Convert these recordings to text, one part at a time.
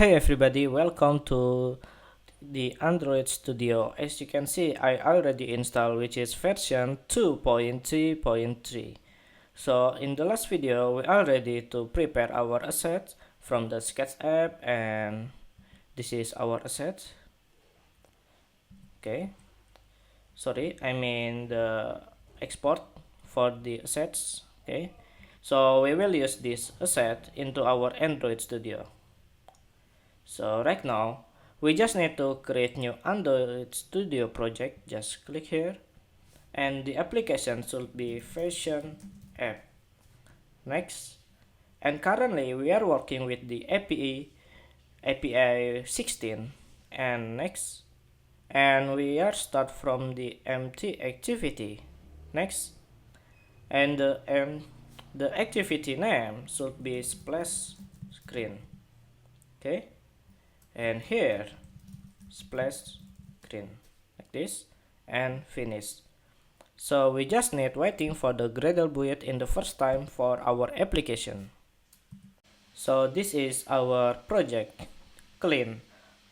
Hey everybody, welcome to the Android Studio. As you can see, I already installed, which is version 2.3.3. So in the last video, we are ready to prepare our assets from the Sketch app, and this is our asset. Okay, sorry, I mean the export for the assets. Okay, so we will use this asset into our Android Studio. So right now, we just need to create new Android Studio project. Just click here, and the application should be version app. Next, and currently we are working with the API 16, and next, and we are start from the empty activity. Next, and the activity name should be Splash Screen. Okay. And here Splash Screen like this, and finish. So we just need waiting for the Gradle build in the first time for our application. So this is our project clean,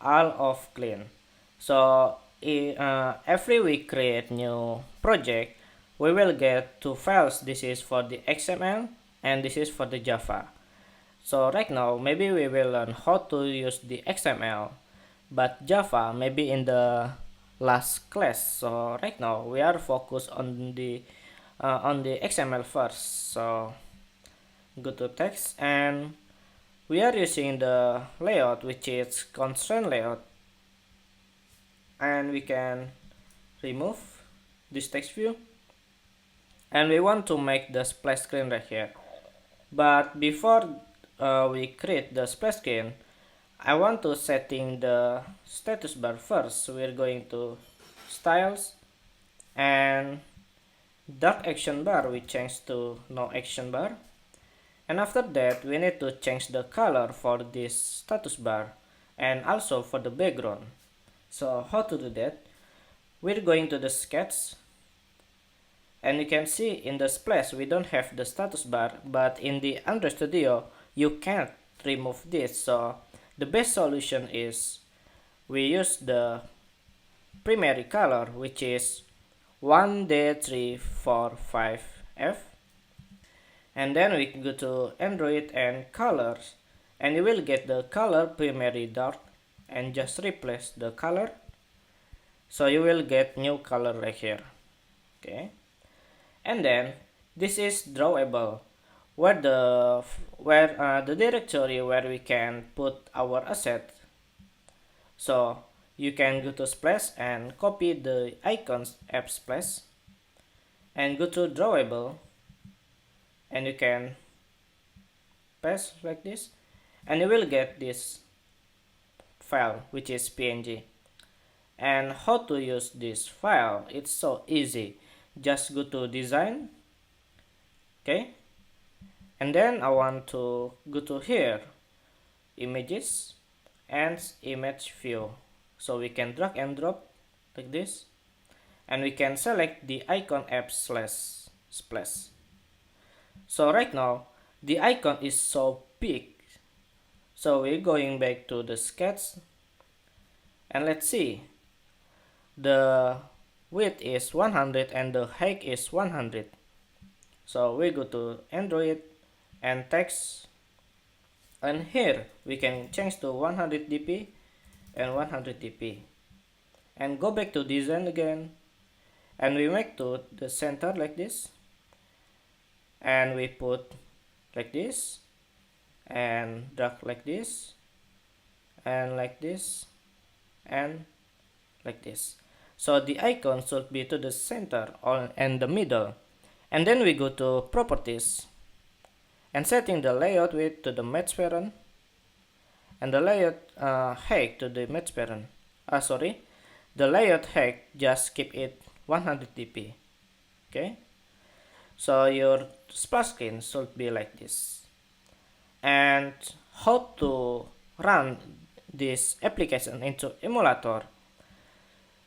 all of clean. So every we create new project, we will get two files. This is for the XML and this is for the Java. So right now, maybe we will learn how to use the XML, but Java maybe in the last class. So right now we are focused on the XML first. So go to text, and we are using the layout, which is constraint layout, and we can remove this text view, and we want to make the splash screen right here. But before we create the splash screen, I want to setting the status bar first. So we're going to styles, and dark action bar we change to no action bar, and after that we need to change the color for this status bar and also for the background. So how to do that? We're going to the sketch, and you can see in the splash we don't have the status bar, but in the Android Studio you can't remove this. So the best solution is we use the primary color, which is 1D345F, and then we go to Android and colors, and you will get the color primary dark, and just replace the color, so you will get new color right here. Okay, and then this is drawable, where the directory where we can put our asset. So you can go to Splash and copy the icons app Splash, and go to drawable, and you can paste like this, and you will get this file, which is PNG. And how to use this file? It's so easy. Just go to design. Okay, and then I want to go to here, images and image view. So we can drag and drop like this, and we can select the icon app slash splash. So right now the icon is so big, so we're going back to the sketch, and let's see, the width is 100 and the height is 100. So we go to Android and text, and here we can change to 100 dp and 100 dp, and go back to design again, and we make to the center like this, and we put like this, and drag like this, and like this, and like this. So the icon should be to the center or and the middle. And then we go to properties, and setting the layout width to the match parent, and the layout height to the match parent. The layout height, just keep it 100 dp. Okay, so your splash screen should be like this. And how to run this application into emulator?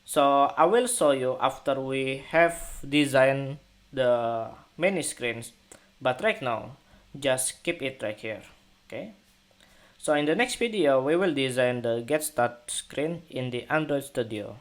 So I will show you after we have designed the many screens, but right now just keep it right here. Okay, So in the next video, we will design the Get Start screen in the Android Studio.